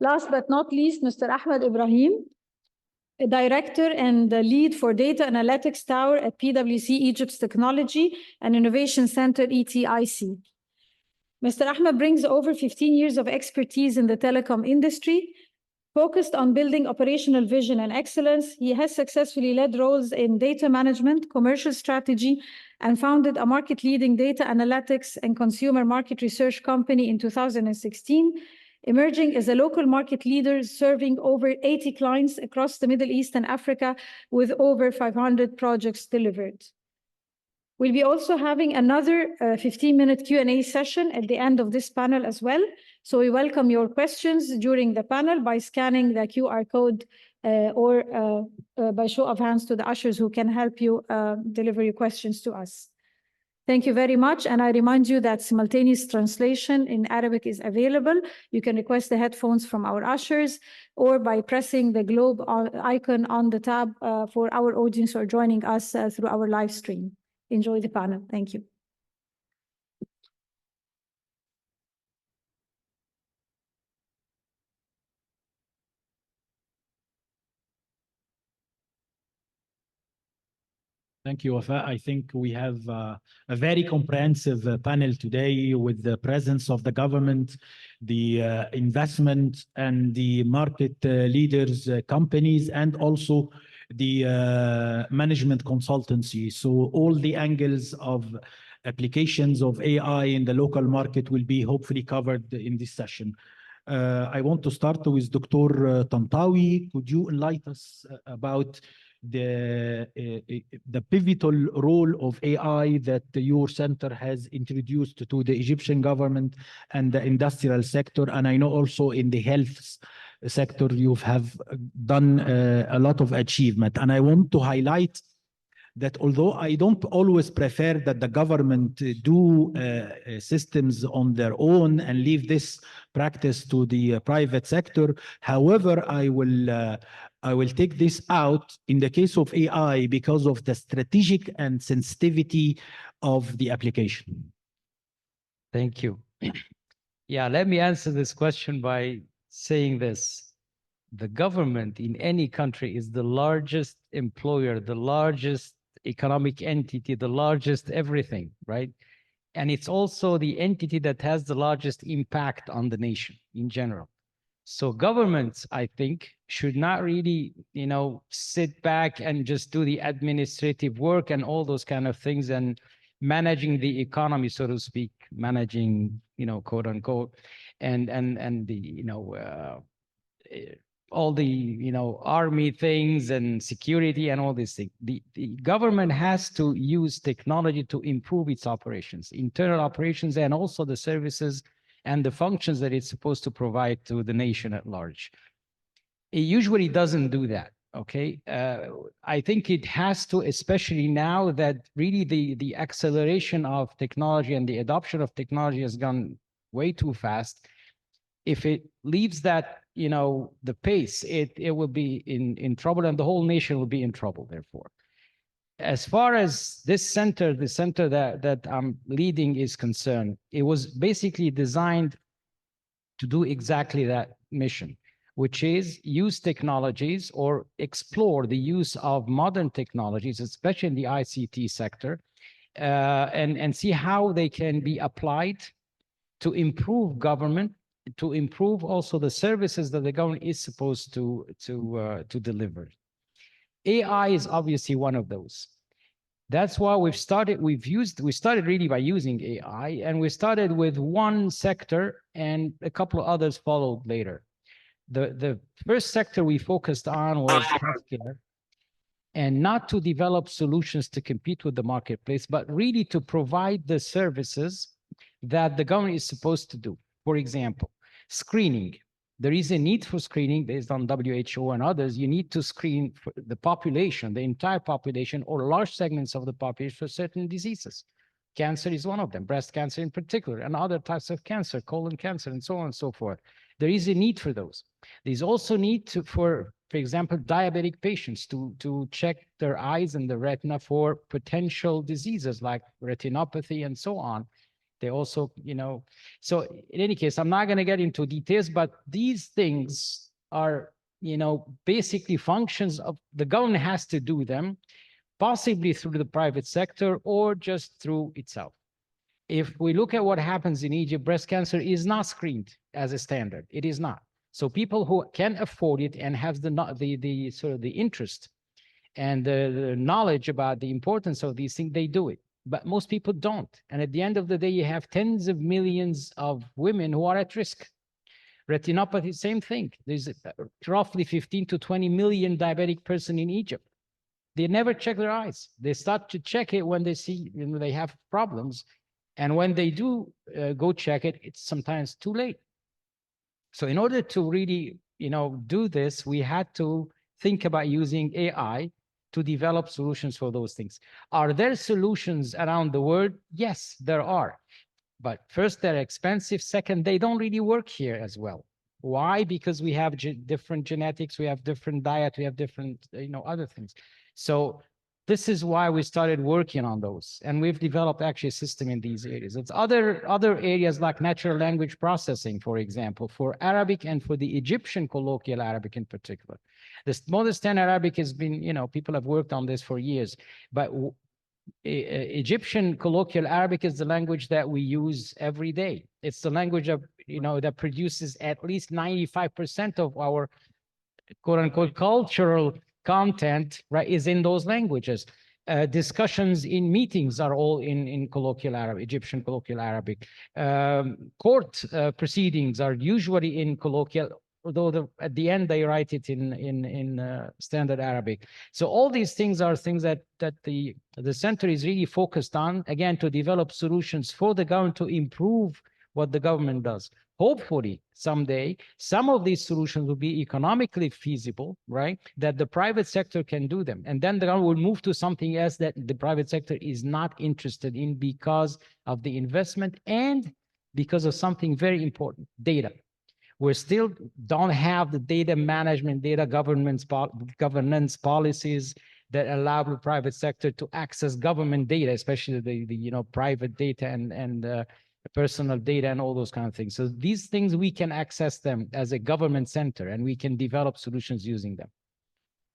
Last but not least, Mr. Ahmed Ibrahim, a director and the lead for Data Analytics Tower at PwC Egypt's Technology and Innovation Center, ETIC. Mr. Ahmed brings over 15 years of expertise in the telecom industry, focused on building operational vision and excellence. He has successfully led roles in data management, commercial strategy, and founded a market-leading data analytics and consumer market research company in 2016, emerging as a local market leader serving over 80 clients across the Middle East and Africa with over 500 projects delivered. We'll be also having another 15-minute Q&A session at the end of this panel as well. So we welcome your questions during the panel by scanning the QR code or by show of hands to the ushers who can help you deliver your questions to us. Thank you very much. And I remind you that simultaneous translation in Arabic is available. You can request the headphones from our ushers or by pressing the globe icon on the tab for our audience who are joining us through our live stream. Enjoy the panel. Thank you. Thank you, Wafa. I think we have a very comprehensive panel today with the presence of the government, the investment and the market leaders, companies, and also the management consultancy. So all the angles of applications of AI in the local market will be hopefully covered in this session. I want to start with Dr. Tantawi. Could you enlighten us about the pivotal role of AI that your center has introduced to the Egyptian government and the industrial sector? And I know also in the health sector you have done a lot of achievement. And I want to highlight that although I don't always prefer that the government do systems on their own and leave this practice to the private sector, however, I will take this out in the case of AI because of the strategic and sensitivity of the application. Thank you. Yeah, let me answer this question by saying this. The government in any country is the largest employer, the largest economic entity, the largest everything, right? And it's also the entity that has the largest impact on the nation in general. So governments, I think, should not really, sit back and just do the administrative work and all those kind of things and managing the economy, so to speak, managing, quote unquote, and the, all the, army things and security and all these things. The government has to use technology to improve its operations, internal operations, and also the services and the functions that it's supposed to provide to the nation at large. It usually doesn't do that, okay? I think it has to, especially now that really the acceleration of technology and the adoption of technology has gone way too fast. If it leaves that, the pace, it will be in trouble, and the whole nation will be in trouble, therefore. As far as this center, the center that I'm leading is concerned, it was basically designed to do exactly that mission, which is use technologies or explore the use of modern technologies, especially in the ICT sector, and see how they can be applied to improve government, to improve also the services that the government is supposed to deliver. AI is obviously one of those. That's why we started really by using AI, and we started with one sector and a couple of others followed later. The first sector we focused on was healthcare, and not to develop solutions to compete with the marketplace, but really to provide the services that the government is supposed to do. For example, screening. There is a need for screening based on WHO and others. You need to screen for the population, the entire population, or large segments of the population for certain diseases. Cancer is one of them, breast cancer in particular, and other types of cancer, colon cancer, and so on and so forth. There is a need for those. There's also need for example, diabetic patients to check their eyes and the retina for potential diseases like retinopathy and so on. They also, so in any case, I'm not going to get into details, but these things are, basically functions of the government has to do them, possibly through the private sector or just through itself. If we look at what happens in Egypt, breast cancer is not screened as a standard. It is not. So people who can afford it and have the sort of the interest and the knowledge about the importance of these things, they do it. But most people don't. And at the end of the day, you have tens of millions of women who are at risk. Retinopathy, same thing. There's roughly 15 to 20 million diabetic person in Egypt. They never check their eyes. They start to check it when they see, they have problems. And when they do go check it, it's sometimes too late. So in order to really, do this, we had to think about using AI to develop solutions for those things. Are there solutions around the world? Yes, there are. But first, they're expensive. Second, they don't really work here as well. Why? Because we have different genetics, we have different diet, we have different, other things. So this is why we started working on those. And we've developed actually a system in these areas. It's other areas like natural language processing, for example, for Arabic and for the Egyptian colloquial Arabic in particular. The modern standard Arabic has been, people have worked on this for years, but Egyptian colloquial Arabic is the language that we use every day. It's the language of, that produces at least 95% of our quote unquote cultural content, right, is in those languages. Discussions in meetings are all in colloquial Arabic, Egyptian colloquial Arabic. Court proceedings are usually in colloquial, although at the end they write it in standard Arabic. So all these things are things that the center is really focused on, again, to develop solutions for the government to improve what the government does. Hopefully, someday, some of these solutions will be economically feasible, right? That the private sector can do them. And then the government will move to something else that the private sector is not interested in because of the investment and because of something very important, data. We still don't have the data management, data governance policies that allow the private sector to access government data, especially the private data and personal data and all those kind of things. So these things, we can access them as a government center and we can develop solutions using them.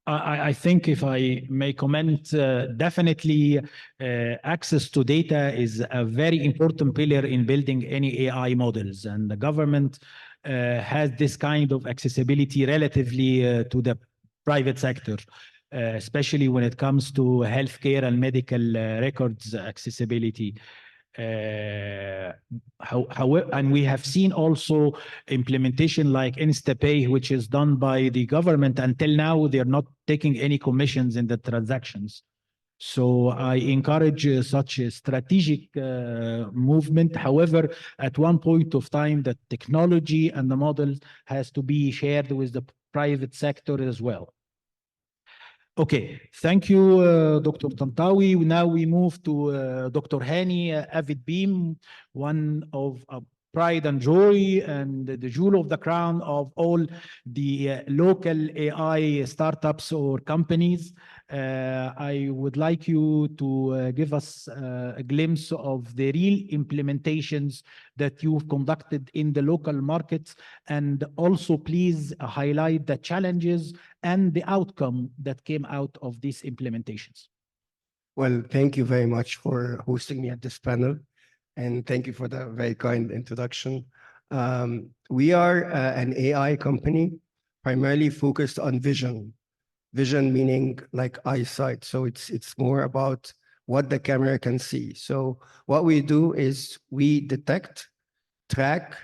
I think if I may comment, definitely access to data is a very important pillar in building any AI models. And the government has this kind of accessibility relatively to the private sector, especially when it comes to healthcare and medical records accessibility. And we have seen also implementation like InstaPay, which is done by the government. Until now, they're not taking any commissions in the transactions. So I encourage such a strategic movement. However, at one point of time, the technology and the model has to be shared with the private sector as well. Okay, thank you, Dr. Tantawi. Now we move to Dr. Hani Avid Beam, one of pride and joy and the jewel of the crown of all the local AI startups or companies. I would like you to give us a glimpse of the real implementations that you've conducted in the local markets, and also please highlight the challenges and the outcome that came out of these implementations. Well, thank you very much for hosting me at this panel, and thank you for the very kind introduction. We are an AI company primarily focused on vision. Vision meaning like eyesight. So it's more about what the camera can see. So what we do is we detect, track,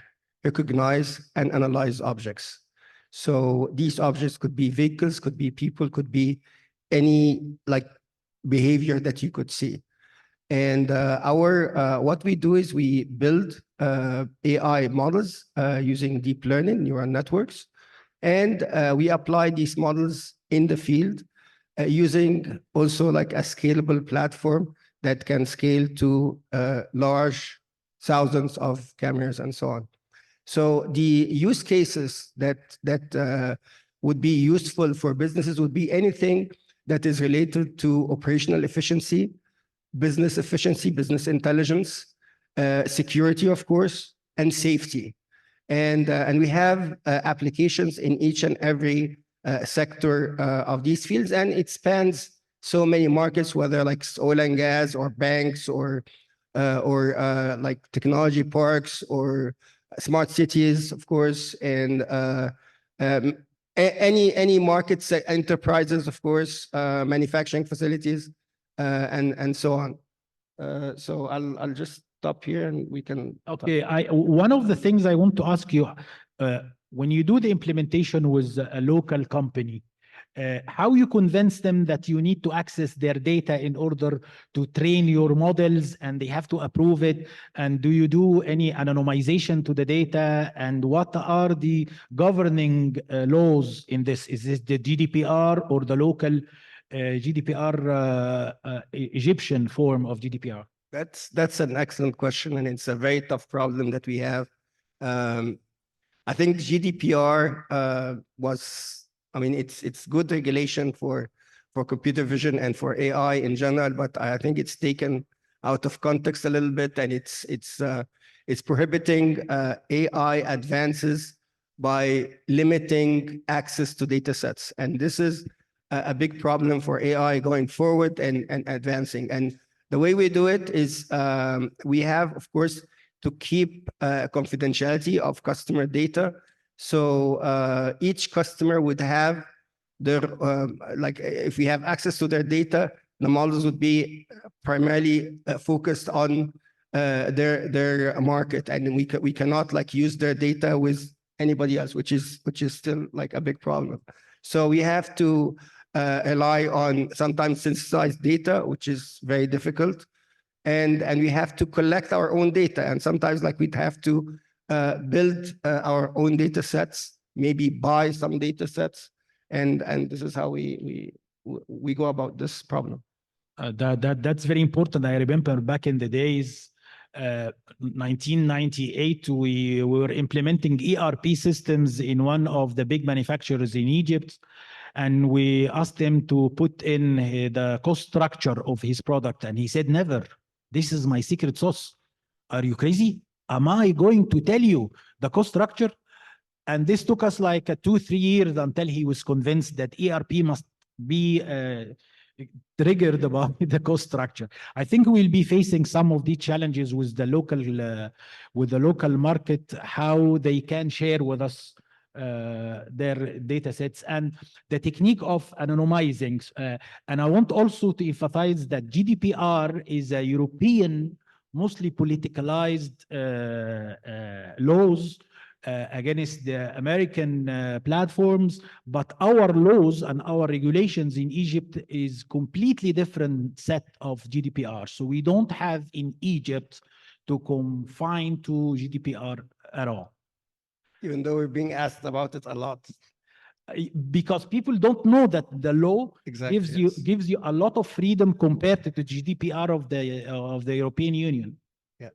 recognize, and analyze objects. So these objects could be vehicles, could be people, could be any like behavior that you could see. And what we do is we build AI models using deep learning, neural networks, and we apply these models in the field using also like a scalable platform that can scale to large thousands of cameras and so on. So the use cases that would be useful for businesses would be anything that is related to operational efficiency, business efficiency, business intelligence, security, of course, and safety. And we have applications in each and every sector of these fields, and it spans so many markets, whether like oil and gas or banks or like technology parks or smart cities, of course, and any markets, enterprises, of course, manufacturing facilities, and so on. So I'll just stop here and we can. Okay, one of the things I want to ask you, when you do the implementation with a local company, how you convince them that you need to access their data in order to train your models and they have to approve it? And do you do any anonymization to the data? And what are the governing laws in this? Is this the GDPR or the local GDPR, Egyptian form of GDPR? That's an excellent question, and it's a very tough problem that we have. I think GDPR I mean, it's good regulation for computer vision and for AI in general, but I think it's taken out of context a little bit, and it's prohibiting AI advances by limiting access to data sets, and this is a big problem for AI going forward and advancing. And the way we do it is we have, of course, to keep confidentiality of customer data. So each customer would have their, like if we have access to their data, the models would be primarily focused on their market, and we cannot like use their data with anybody else, which is still like a big problem. So we have to rely on sometimes synthesized data, which is very difficult. And we have to collect our own data. And sometimes like we'd have to build our own data sets, maybe buy some data sets. And this is how we go about this problem. That's very important. I remember back in the days, 1998, we were implementing ERP systems in one of the big manufacturers in Egypt. And we asked him to put in the cost structure of his product. And he said, never. This is my secret sauce. Are you crazy? Am I going to tell you the cost structure? And this took us like 2-3 years until he was convinced that ERP must be triggered by the cost structure. I think we'll be facing some of these challenges with the local market, how they can share with us their data sets and the technique of anonymizing. And I want also to emphasize that GDPR is a European, mostly politicalized laws against the American platforms, but our laws and our regulations in Egypt is completely different set of GDPR. So we don't have in Egypt to confine to GDPR at all. Even though we're being asked about it a lot. Because people don't know that the law Exactly, gives you a lot of freedom compared to the GDPR of the European Union. Yeah.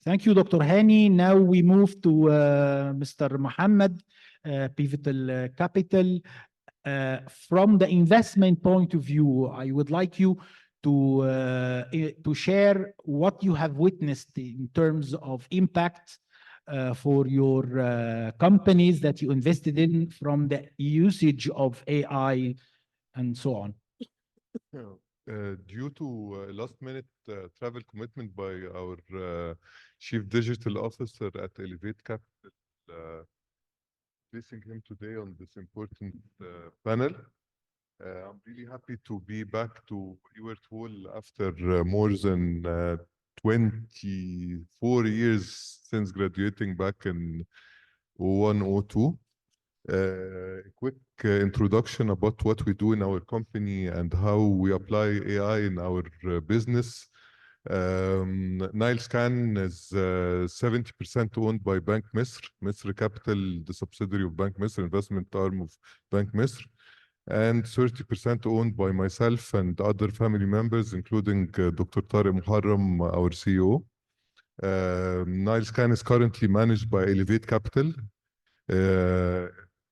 Thank you, Dr. Hani. Now we move to Mr. Mohammed, Pivotal Capital. From the investment point of view, I would like you to share what you have witnessed in terms of impact for your companies that you invested in from the usage of AI and so on. Due to last-minute travel commitment by our Chief Digital Officer at Elevate Capital, placing him today on this important panel. I'm really happy to be back to Ewart Hall after more than 24 years since graduating back in 2002. Quick introduction about what we do in our company and how we apply AI in our business. Nilescan is 70% owned by Bank Misr, Misr Capital, the subsidiary of Bank Misr, investment arm of Bank Misr, and 30% owned by myself and other family members, including Dr. Tariq Muharram, our CEO. Nilescan is currently managed by Elevate Capital.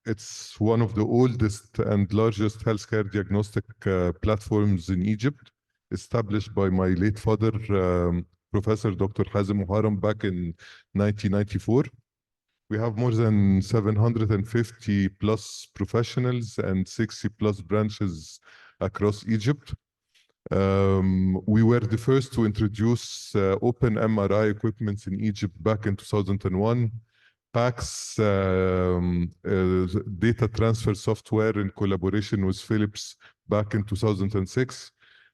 It's one of the oldest and largest healthcare diagnostic platforms in Egypt, established by my late father, Professor Dr. Hazem Muharram back in 1994. We have more than 750 plus professionals and 60 plus branches across Egypt. We were the first to introduce open MRI equipment in Egypt back in 2001. PACS data transfer software in collaboration with Philips back in 2006.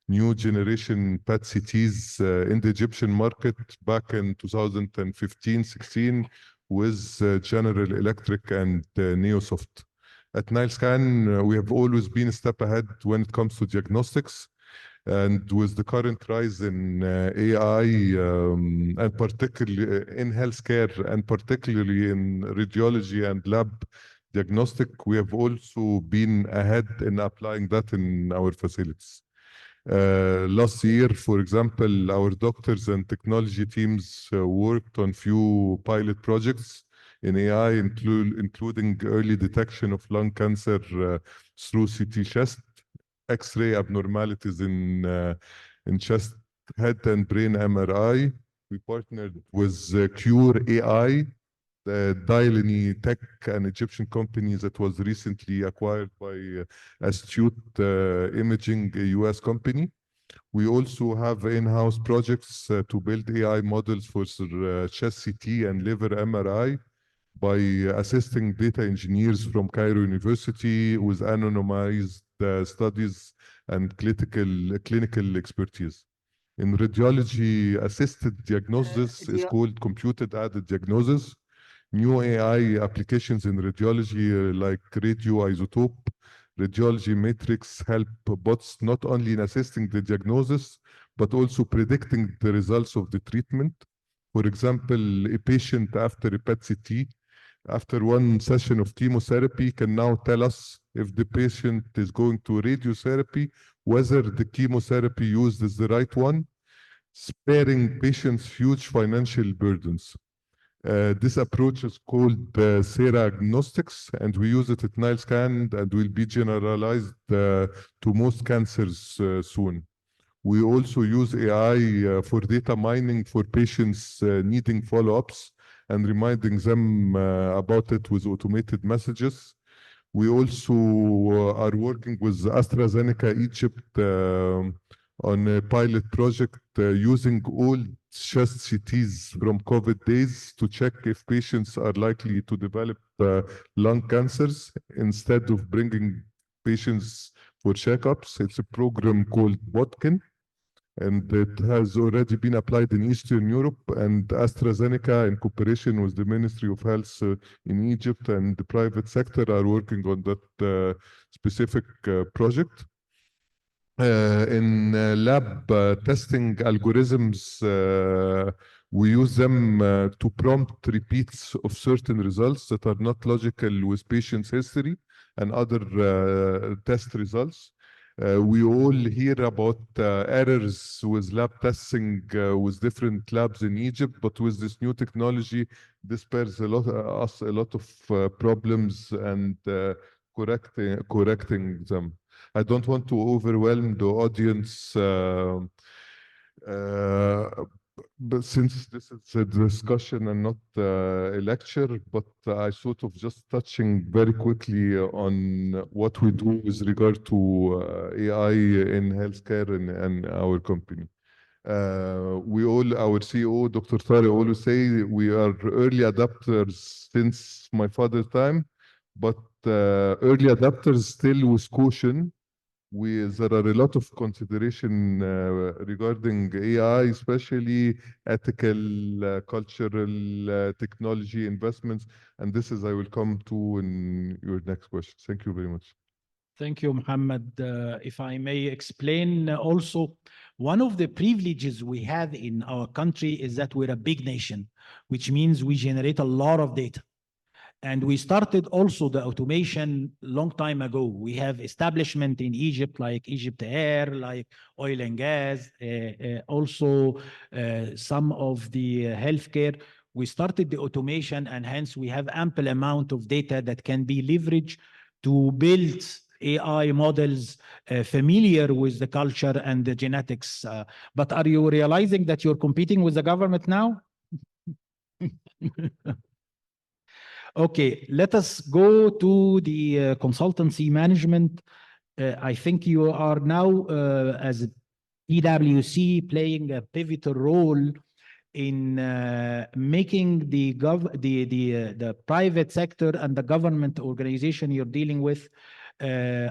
New generation PET-CTs in the Egyptian market back in 2015-16 with General Electric and Neosoft. At Nilescan, we have always been a step ahead when it comes to diagnostics. And with the current rise in AI, and particularly in healthcare, and particularly in radiology and lab diagnostic, we have also been ahead in applying that in our facilities. Last year, for example, our doctors and technology teams worked on few pilot projects in AI, including early detection of lung cancer through CT chest, X-ray abnormalities in chest, head and brain MRI. We partnered with Cure AI, the Dialini Tech, an Egyptian company that was recently acquired by Astute Imaging, a US company. We also have in-house projects to build AI models for chest CT and liver MRI by assisting data engineers from Cairo University with anonymized studies and clinical expertise. In radiology, assisted diagnosis is called computer-aided diagnosis. New AI applications in radiology like radioisotope, radiology matrix help bots not only in assisting the diagnosis, but also predicting the results of the treatment. For example, a patient after a PET-CT, after one session of chemotherapy, can now tell us if the patient is going to radiotherapy, whether the chemotherapy used is the right one, sparing patients huge financial burdens. This approach is called seragnostics, and we use it at Nilescan and will be generalized to most cancers soon. We also use AI for data mining for patients needing follow-ups and reminding them about it with automated messages. We also are working with AstraZeneca Egypt on a pilot project using old chest CTs from COVID days to check if patients are likely to develop lung cancers instead of bringing patients for checkups. It's a program called Botkin, and it has already been applied in Eastern Europe, and AstraZeneca, in cooperation with the Ministry of Health in Egypt and the private sector, are working on that specific project. In lab testing algorithms, we use them to prompt repeats of certain results that are not logical with patient's history and other test results. We all hear about errors with lab testing with different labs in Egypt, but with this new technology, this spares us a lot of problems and correcting them. I don't want to overwhelm the audience, but since this is a discussion and not a lecture, but I sort of just touching very quickly on what we do with regard to AI in healthcare and our company. Our CEO, Dr. Tariq, always say we are early adapters since my father's time, but early adapters still with caution. There are a lot of consideration regarding AI, especially ethical, cultural, technology investments, and this is I will come to in your next question. Thank you very much. Thank you, Muhammad. If I may explain also, one of the privileges we have in our country is that we're a big nation, which means we generate a lot of data. And we started also the automation long time ago. We have establishment in Egypt, like Egypt Air, like oil and gas, also some of the healthcare. We started the automation, and hence we have ample amount of data that can be leveraged to build AI models, familiar with the culture and the genetics. But are you realizing that you're competing with the government now? Okay, let us go to the consultancy management. I think you are now, as PwC, playing a pivotal role in making the private sector and the government organization you're dealing with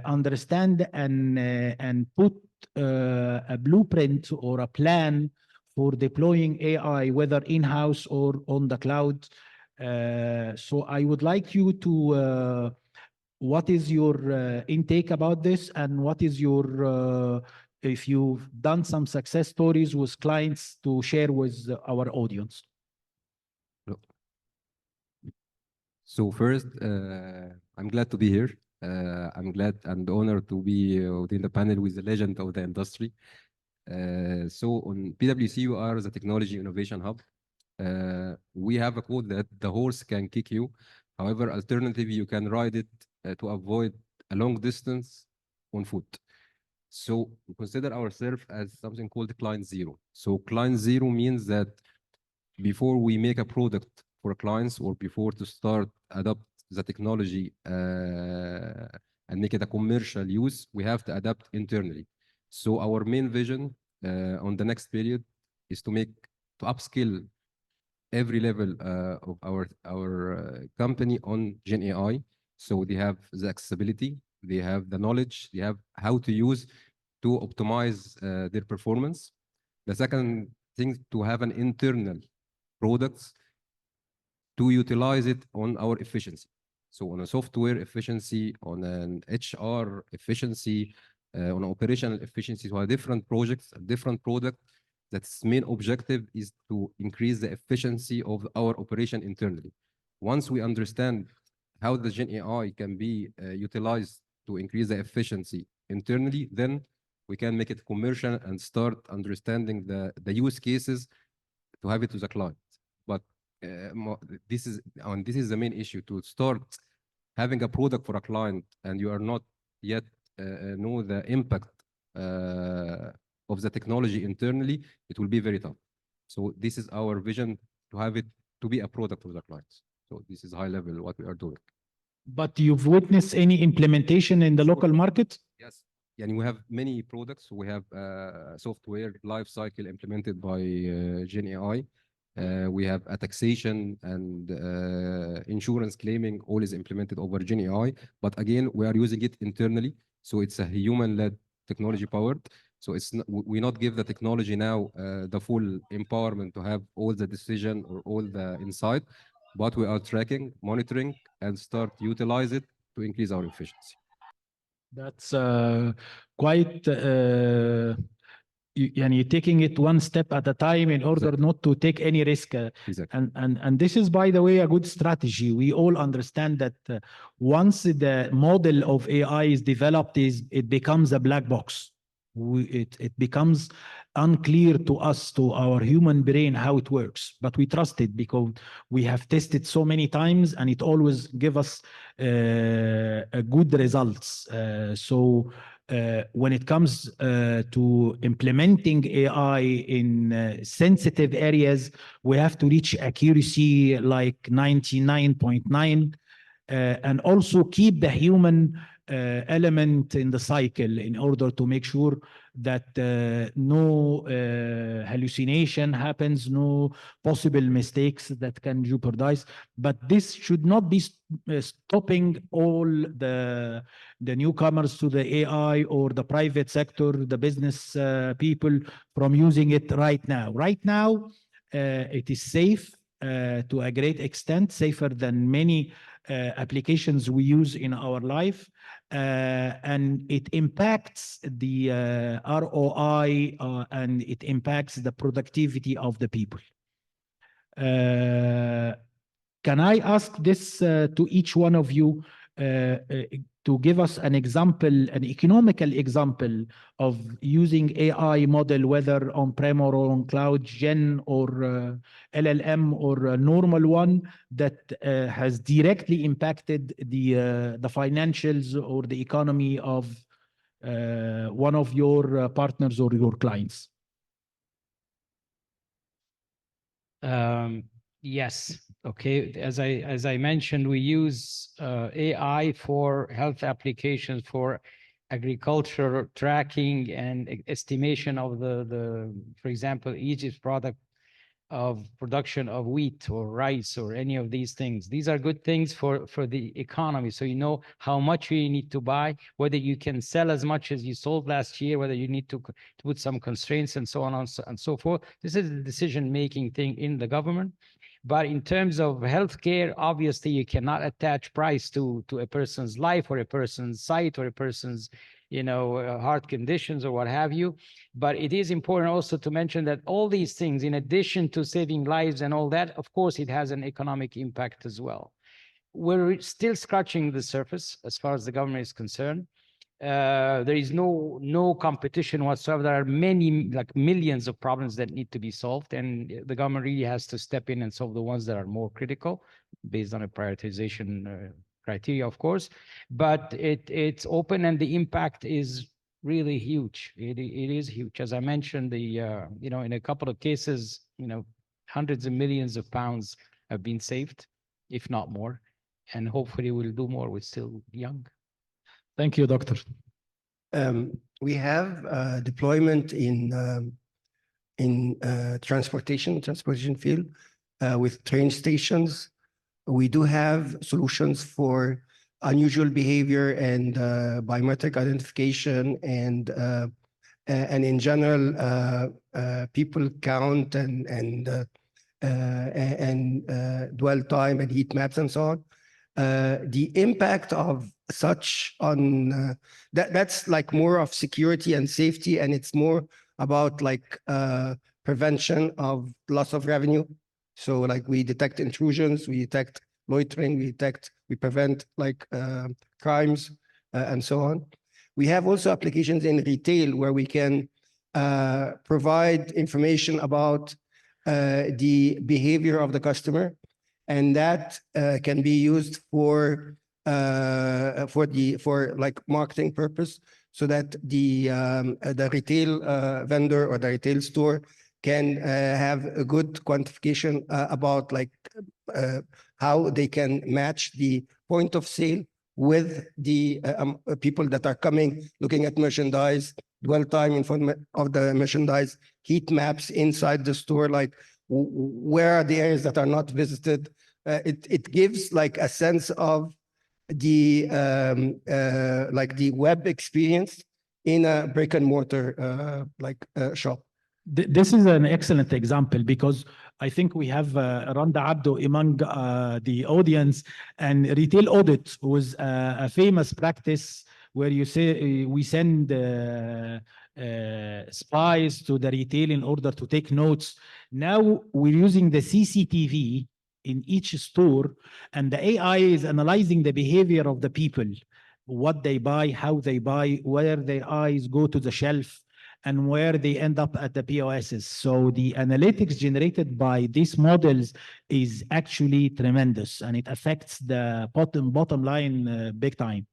understand and put a blueprint or a plan for deploying AI, whether in-house or on the cloud. So I would like you to, what is your intake about this, and what is your, if you've done some success stories with clients to share with our audience? So first, I'm glad to be here. I'm glad and honored to be within the panel with the legend of the industry. So on PwC, you are the Technology Innovation Hub. We have a quote that the horse can kick you. However, alternatively, you can ride it to avoid a long distance on foot. So we consider ourselves as something called client zero. So client zero means that before we make a product for clients or before to start adopt the technology and make it a commercial use, we have to adapt internally. So our main vision on the next period is to upskill every level of our company on Gen AI. So they have the accessibility, they have the knowledge, they have how to use to optimize their performance. The second thing, to have an internal products to utilize it on our efficiency. So on a software efficiency, on an HR efficiency, on operational efficiency, so different projects, a different product. That's main objective is to increase the efficiency of our operation internally. Once we understand how the Gen AI can be utilized to increase the efficiency internally, then we can make it commercial and start understanding the use cases to have it to the client. But this is the main issue, to start having a product for a client and you are not yet know the impact of the technology internally, it will be very tough. So this is our vision, to have it to be a product for the clients. So this is high level what we are doing. But you've witnessed any implementation in the local market? Yes. And we have many products. We have software life cycle implemented by Gen AI. We have a taxation and insurance claiming, all is implemented over Gen AI. But again, we are using it internally. So it's a human-led technology powered. So it's not, we not give the technology now the full empowerment to have all the decision or all the insight, but we are tracking, monitoring, and start utilize it to increase our efficiency. That's quite you're taking it one step at a time in order not to take any risk. Exactly. And this is, by the way, a good strategy. We all understand that once the model of AI is developed, it becomes a black box. It becomes unclear to us, to our human brain, how it works. But we trust it because we have tested so many times, and it always gives us good results. So when it comes to implementing AI in sensitive areas, we have to reach accuracy like 99.9, and also keep the human element in the cycle in order to make sure that no hallucination happens, no possible mistakes that can jeopardize. But this should not be stopping all the newcomers to the AI or the private sector, the business people, from using it right now. Right now, it is safe to a great extent, safer than many applications we use in our life, and it impacts the ROI and it impacts the productivity of the people. Can I ask this to each one of you? to give us an example, an economical example of using AI model, whether on-prem or on cloud, Gen or LLM or a normal one that has directly impacted the financials or the economy of one of your partners or your clients? Yes. Okay. As I mentioned, we use AI for health applications, for agriculture tracking and estimation of for example, Egypt's product of production of wheat or rice or any of these things. These are good things for the economy. So you know how much you need to buy, whether you can sell as much as you sold last year, whether you need to put some constraints and so on and so forth. This is the decision-making thing in the government. But in terms of healthcare, obviously you cannot attach price to a person's life or a person's sight or a person's, heart conditions or what have you. But it is important also to mention that all these things, in addition to saving lives and all that, of course, it has an economic impact as well. We're still scratching the surface as far as the government is concerned. There is no competition whatsoever. There are many, like millions of problems that need to be solved, and the government really has to step in and solve the ones that are more critical based on a prioritization criteria, of course. But it's open, and the impact is really huge. It is huge. As I mentioned, in a couple of cases, hundreds of millions of pounds have been saved, if not more, and hopefully we'll do more. We're still young. Thank you, Doctor. We have deployment in transportation field with train stations. We do have solutions for unusual behavior and biometric identification and in general people count and dwell time and heat maps and so on. The impact of such on that's like more of security and safety, and it's more about like prevention of loss of revenue. So like we detect intrusions, we detect loitering, we prevent like crimes and so on. We have also applications in retail where we can provide information about the behavior of the customer, and that can be used for like marketing purpose, so that the retail vendor or the retail store can have a good quantification about like how they can match the point of sale with the people that are coming, looking at merchandise, dwell time in front of the merchandise, heat maps inside the store, like where are the areas that are not visited. It gives like a sense of the like the web experience in a brick and mortar shop. This is an excellent example because I think we have Randa Abdo among the audience, and retail audit was a famous practice where you say we send spies to the retail in order to take notes. Now we're using the CCTV in each store, and the AI is analyzing the behavior of the people, what they buy, how they buy, where their eyes go to the shelf, and where they end up at the POSs. So the analytics generated by these models is actually tremendous, and it affects the bottom line big time.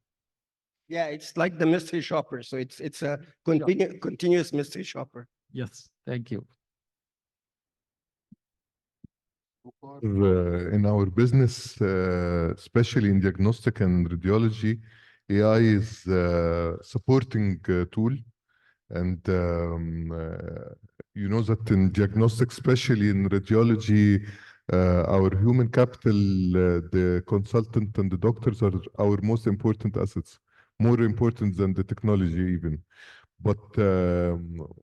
Yeah, it's like the mystery shopper. So it's a continuous mystery shopper. Yes, thank you. In our business, especially in diagnostic and radiology, AI is a supporting tool. And you know that in diagnostic, especially in radiology, our human capital, the consultant and the doctors are our most important assets, more important than the technology even. But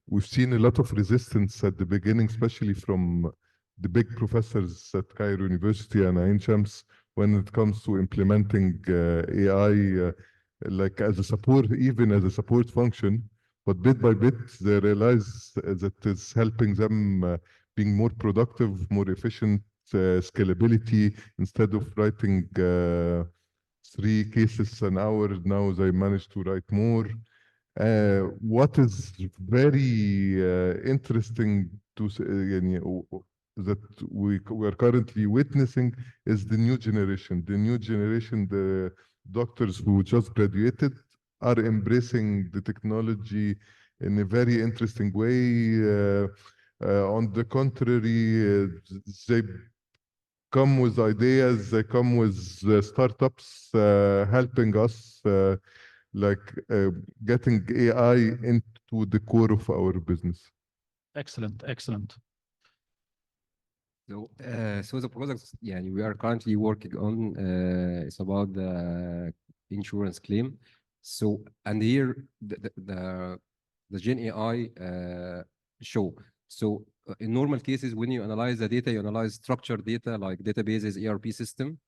we've seen a lot of resistance at the beginning, especially from the big professors at Cairo University and Ain Shams when it comes to implementing AI like as a support, even as a support function. But bit by bit, they realize that it's helping them being more productive, more efficient, scalability. Instead of writing 3 cases an hour. Now they manage to write more. What is very interesting to that we are currently witnessing is the new generation. The new generation, the doctors who just graduated, are embracing the technology in a very interesting way. On the contrary, they come with ideas, they come with startups helping us getting AI into the core of our business. Excellent, excellent. So the projects, yeah, we are currently working on it's about the insurance claim. So and here the Gen AI show. So in normal cases, when you analyze the data, you analyze structured data like databases, ERP system,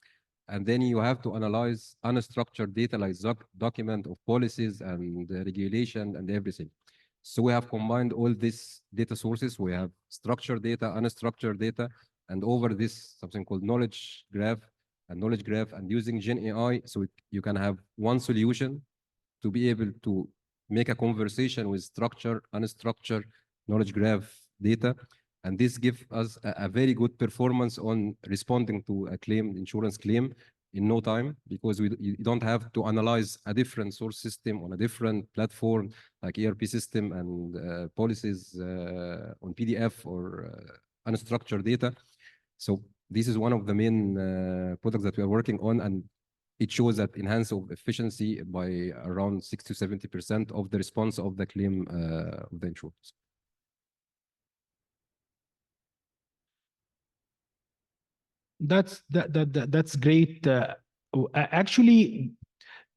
and then you have to analyze unstructured data like document of policies and regulation and everything. So we have combined all these data sources. We have structured data, unstructured data, and over this something called knowledge graph, and using Gen AI, so you can have one solution to be able to make a conversation with structured, unstructured knowledge graph data. And this gives us a very good performance on responding to a claim, insurance claim, in no time, because you don't have to analyze a different source system on a different platform like ERP system and policies on PDF or unstructured data. So this is one of the main products that we are working on, and it shows that enhance of efficiency by around 60 to 70% of the response of the claim of the insurance. That's great. Actually,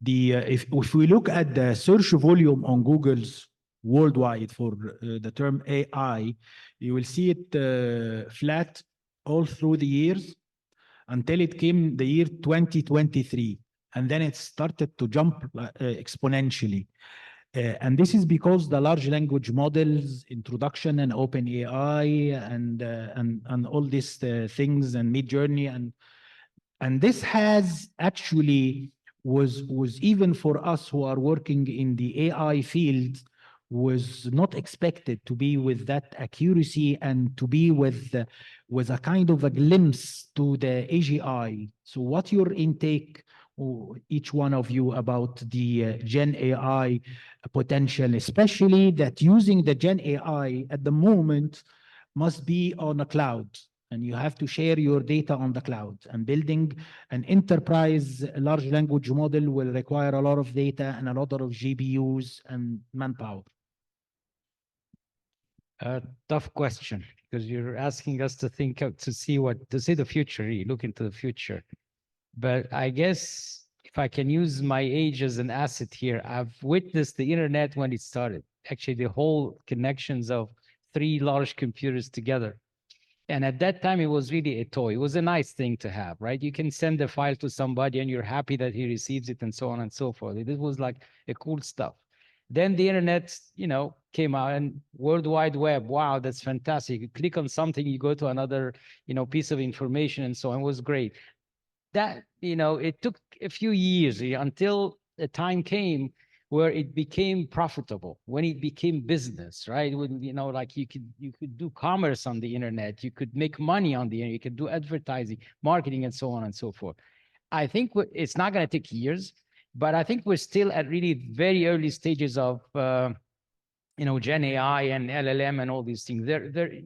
if we look at the search volume on Google's worldwide for the term AI, you will see it flat all through the years until it came the year 2023, and then it started to jump exponentially. And this is because the large language models introduction and open AI and all these things and Midjourney and this has actually was even for us who are working in the AI field was not expected to be with that accuracy and to be with a kind of a glimpse to the AGI. So what your intake, each one of you, about the Gen AI potential, especially that using the Gen AI at the moment must be on a cloud, and you have to share your data on the cloud, and building an enterprise large language model will require a lot of data and a lot of GPUs and manpower. Tough question, because you're asking us to think of, to see the future, really look into the future. But I guess if I can use my age as an asset here, I've witnessed the internet when it started. Actually, the whole connections of 3 large computers together. And at that time, it was really a toy. It was a nice thing to have, right? You can send a file to somebody and you're happy that he receives it and so on and so forth. This was like a cool stuff. Then the internet, came out, and World Wide Web. Wow, that's fantastic. You click on something, you go to another, piece of information and so on. It was great. That, it took a few years until the time came where it became profitable, when it became business, right? When, like you could do commerce on the internet, you could make money on the internet, you could do advertising, marketing, and so on and so forth. I think it's not going to take years, but I think we're still at really very early stages of, Gen AI and LLM and all these things.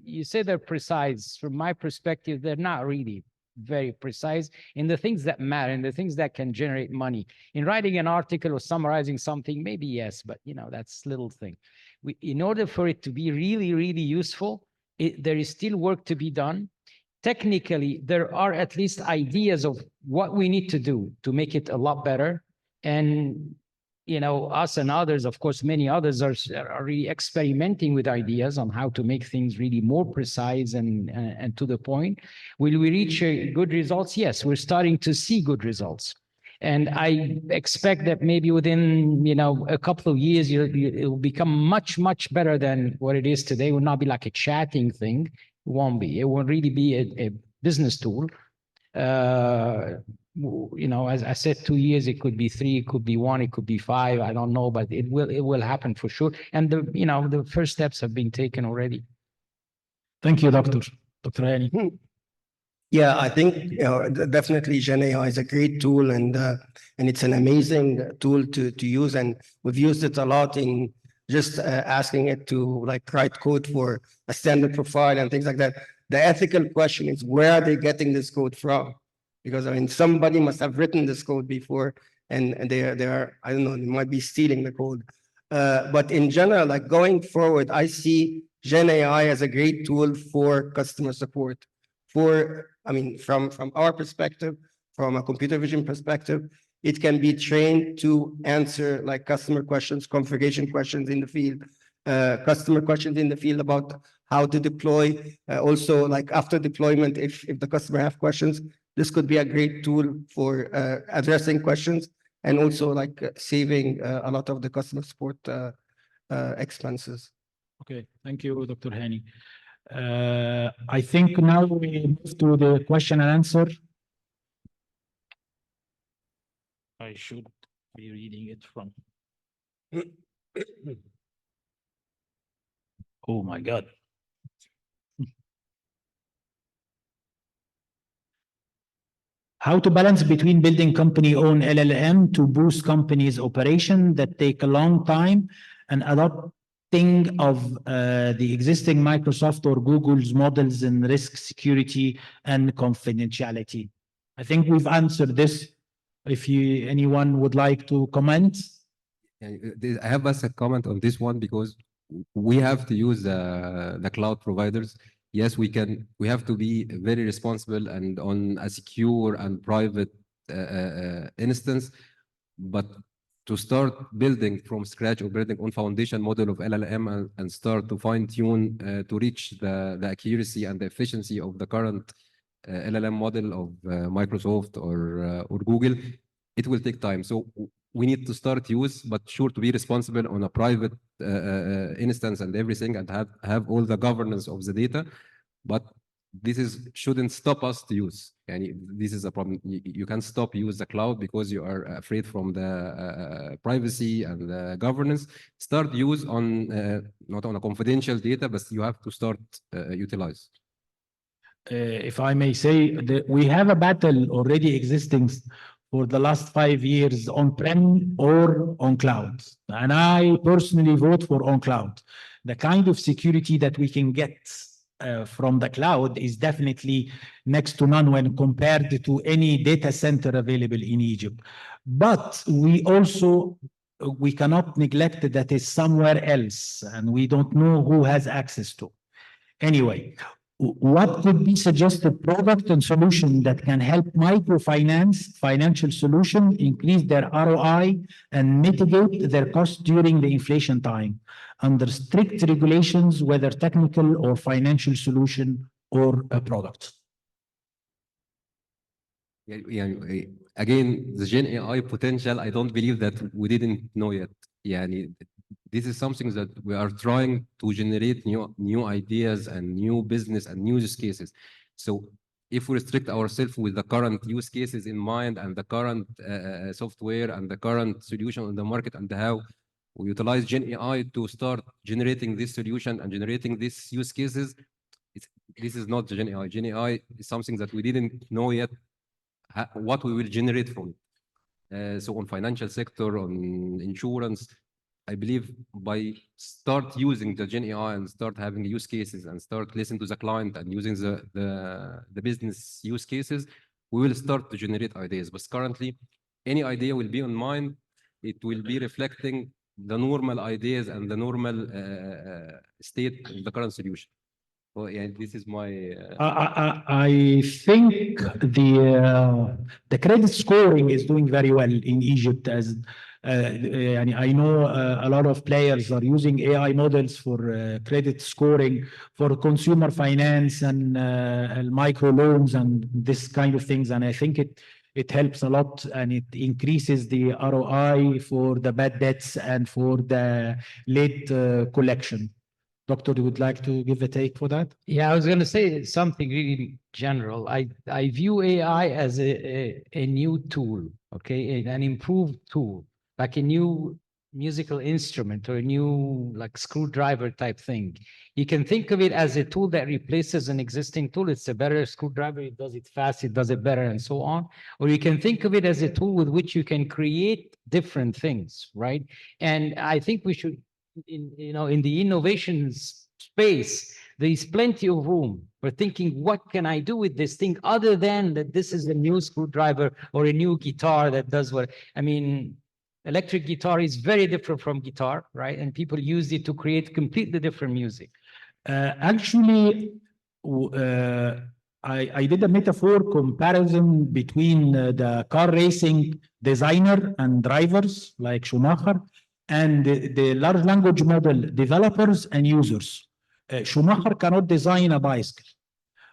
You say they're precise. From my perspective, they're not really very precise in the things that matter, in the things that can generate money. In writing an article or summarizing something, maybe yes, but that's little thing. In order for it to be really, really useful, there is still work to be done. Technically, there are at least ideas of what we need to do to make it a lot better. And us and others, of course, many others are really experimenting with ideas on how to make things really more precise and to the point. Will we reach good results? Yes, we're starting to see good results. And I expect that maybe within, a couple of years, it will become much, much better than what it is today. It will not be like a chatting thing. It won't be. It will really be a business tool. you know, as I said, 2 years, it could be 3, it could be 1, it could be 5, I don't know, but it will happen for sure. And the first steps have been taken already. Thank you, Dr. Hani. Yeah, I think definitely Gen AI is a great tool, and it's an amazing tool to use, and we've used it a lot in just asking it to like write code for a standard profile and things like that. The ethical question is, where are they getting this code from? Because I mean, somebody must have written this code before, and they are I don't know, they might be stealing the code. But in general, like going forward, I see Gen AI as a great tool for customer support. I mean, from our perspective, from a computer vision perspective, it can be trained to answer like customer questions, configuration questions in the field, customer questions in the field about how to deploy. Also, like after deployment, if the customer have questions, this could be a great tool for addressing questions and also like saving a lot of the customer support expenses. Okay, thank you, Dr. Hani. I think now we move to the question and answer. I should be reading it from. Oh my God. How to balance between building company-owned LLM to boost companies' operation that take a long time and adopting of the existing Microsoft or Google's models in risk, security, and confidentiality. I think we've answered this. If anyone would like to comment. I have a comment on this one because we have to use the cloud providers. Yes, we have to be very responsible and on a secure and private instance, but to start building from scratch or building on foundation model of LLM and start to fine tune to reach the accuracy and the efficiency of the current LLM model of Microsoft or Google, it will take time. So we need to start use, but sure to be responsible on a private instance and everything, and have all the governance of the data. But this shouldn't stop us to use. And this is a problem. You can't stop use the cloud because you are afraid from the privacy and the governance. Start use on not on a confidential data, but you have to start utilize. If I may say, we have a battle already existing for the last 5 years on-prem or on cloud. And I personally vote for on cloud. The kind of security that we can get from the cloud is definitely next to none when compared to any data center available in Egypt. But we cannot neglect that it's somewhere else and we don't know who has access to. Anyway, what could be suggested product and solution that can help microfinance financial solution increase their ROI and mitigate their costs during the inflation time under strict regulations, whether technical or financial solution or a product? Yeah, again, the Gen AI potential, I don't believe that we didn't know yet. Yeah, this is something that we are trying to generate new ideas and new business and new use cases. So if we restrict ourselves with the current use cases in mind and the current software and the current solution on the market and how we utilize Gen AI to start generating this solution and generating these use cases, this is not Gen AI. Gen AI is something that we didn't know yet what we will generate from it. So on financial sector, on insurance, I believe by start using the Gen AI and start having use cases and start listening to the client and using the business use cases, we will start to generate ideas. But currently, any idea will be on mind. It will be reflecting the normal ideas and the normal state of the current solution. Well, yeah, this is my. I think the credit scoring is doing very well in Egypt. As I know a lot of players are using AI models for credit scoring for consumer finance and micro loans and this kind of things. And I think it helps a lot and it increases the ROI for the bad debts and for the late collection. Doctor, you would like to give a take for that? Yeah, I was going to say something really general. I view AI as a new tool, okay, an improved tool, like a new musical instrument or a new like screwdriver type thing. You can think of it as a tool that replaces an existing tool. It's a better screwdriver. It does it fast. It does it better, and so on. Or you can think of it as a tool with which you can create different things, right? And I think we should, in the innovations space, there is plenty of room for thinking, what can I do with this thing other than that this is a new screwdriver or a new guitar that does what, I mean, electric guitar is very different from guitar, right? And people use it to create completely different music. Actually, I did a metaphor comparison between the car racing designer and drivers like Schumacher and the large language model developers and users. Schumacher cannot design a bicycle,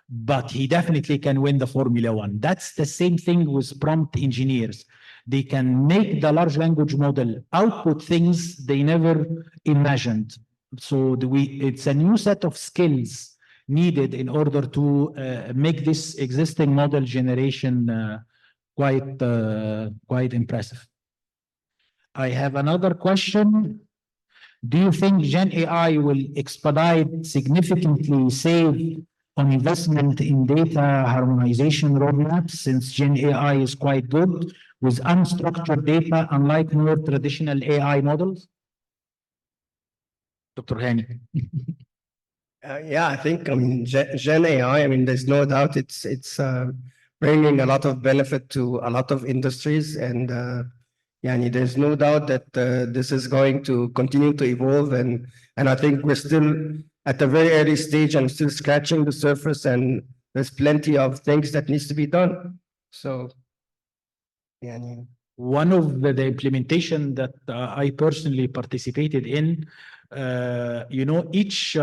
but he definitely can win the Formula One. That's the same thing with prompt engineers. They can make the large language model output things they never imagined. So it's a new set of skills needed in order to make this existing model generation quite impressive. I have another question. Do you think Gen AI will expedite, significantly save on investment in data harmonization roadmaps, since Gen AI is quite good with unstructured data, unlike more traditional AI models? Dr. Hani. Yeah, I think, Gen AI, there's no doubt it's bringing a lot of benefit to a lot of industries. And there's no doubt that this is going to continue to evolve. And I think we're still at a very early stage and still scratching the surface. And there's plenty of things that needs to be done. So, one of the implementation that I personally participated in, each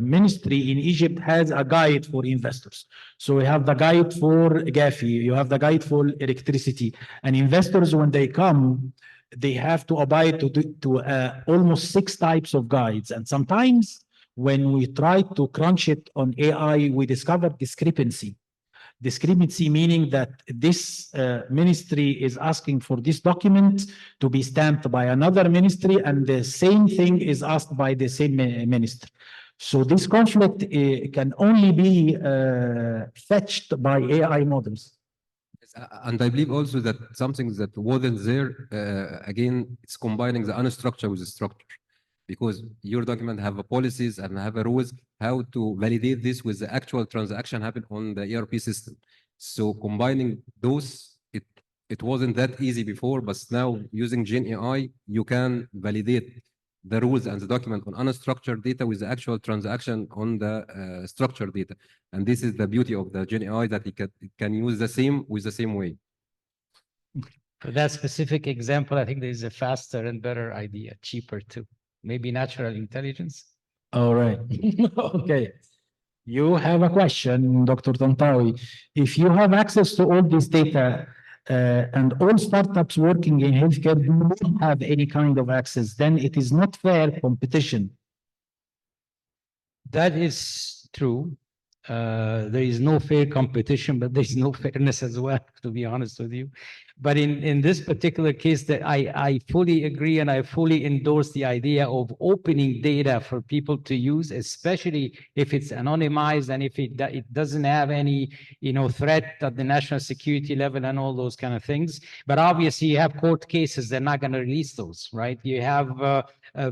ministry in Egypt has a guide for investors. So we have the guide for GAFI, you have the guide for electricity, and investors, when they come, they have to abide to almost 6 types of guides. And sometimes when we try to crunch it on AI, we discover discrepancy. Discrepancy meaning that this ministry is asking for this document to be stamped by another ministry, and the same thing is asked by the same minister. So this conflict can only be fetched by AI models. And I believe also that something that wasn't there, again, it's combining the unstructured with the structure. Because your document have a policies and have a rules how to validate this with the actual transaction happen on the ERP system. So combining those, it wasn't that easy before, but now using Gen AI, you can validate the rules and the document on unstructured data with the actual transaction on the structured data. And this is the beauty of the Gen AI, that it can use the same with the same way. For that specific example, I think there is a faster and better idea, cheaper too. Maybe natural intelligence. All right. Okay. You have a question, Dr. Tantawi. If you have access to all this data and all startups working in healthcare do not have any kind of access, then it is not fair competition. That is true. There is no fair competition, but there's no fairness as well, to be honest with you. But in this particular case, that I fully agree and I fully endorse the idea of opening data for people to use, especially if it's anonymized and if it doesn't have any threat at the national security level and all those kind of things. But obviously, you have court cases, they're not going to release those, right? You have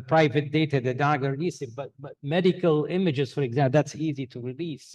private data, they're not going to release it. But medical images, for example, that's easy to release.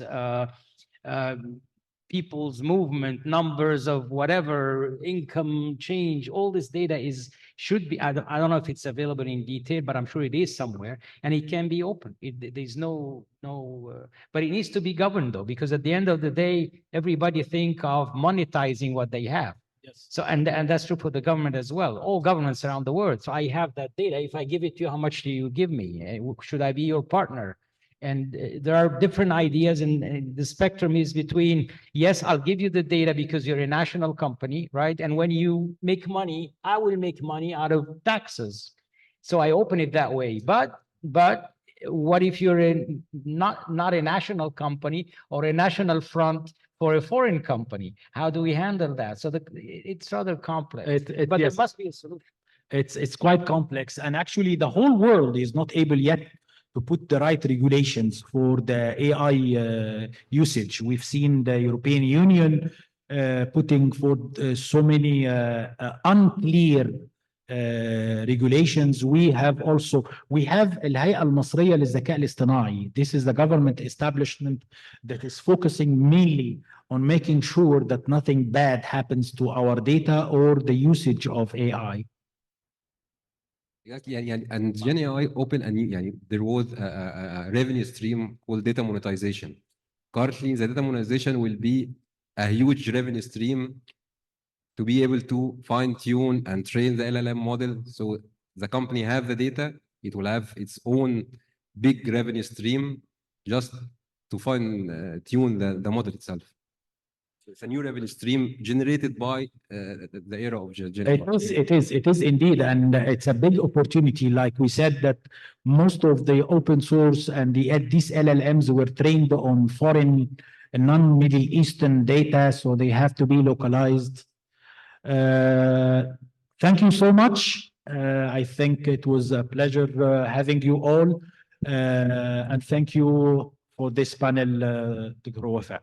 People's movement, numbers of whatever, income change, all this data should be, I don't know if it's available in detail, but I'm sure it is somewhere, and it can be open. There's but it needs to be governed though, because at the end of the day, everybody think of monetizing what they have. Yes. So, and that's true for the government as well. All governments around the world. So I have that data. If I give it to you, how much do you give me? Should I be your partner? And there are different ideas, and the spectrum is between, yes, I'll give you the data because you're a national company, right? And when you make money, I will make money out of taxes. So I open it that way. But but what if you're in not a national company or a national front for a foreign company? How do we handle that? So it's rather complex, but there Yes. must be a solution. It's quite complex, and actually the whole world is not able yet to put the right regulations for the AI usage. We've seen the European Union putting forth so many unclear regulations. We have الهيئة المصرية للذكاء الاصطناعي. This is the government establishment that is focusing mainly on making sure that nothing bad happens to our data or the usage of AI. يعني and Gen AI open a new يعني there was a revenue stream called data monetization. Currently, the data monetization will be a huge revenue stream to be able to fine tune and train the LLM model. So the company have the data, it will have its own big revenue stream just to fine tune the model itself. So it's a new revenue stream generated by the era of Gen AI. It is indeed, and it's a big opportunity. Like we said, that most of the open source and these LLMs were trained on foreign and non-Middle Eastern data, so they have to be localized. Thank you so much. I think it was a pleasure having you all, and thank you for this panel, Dr. Wafa.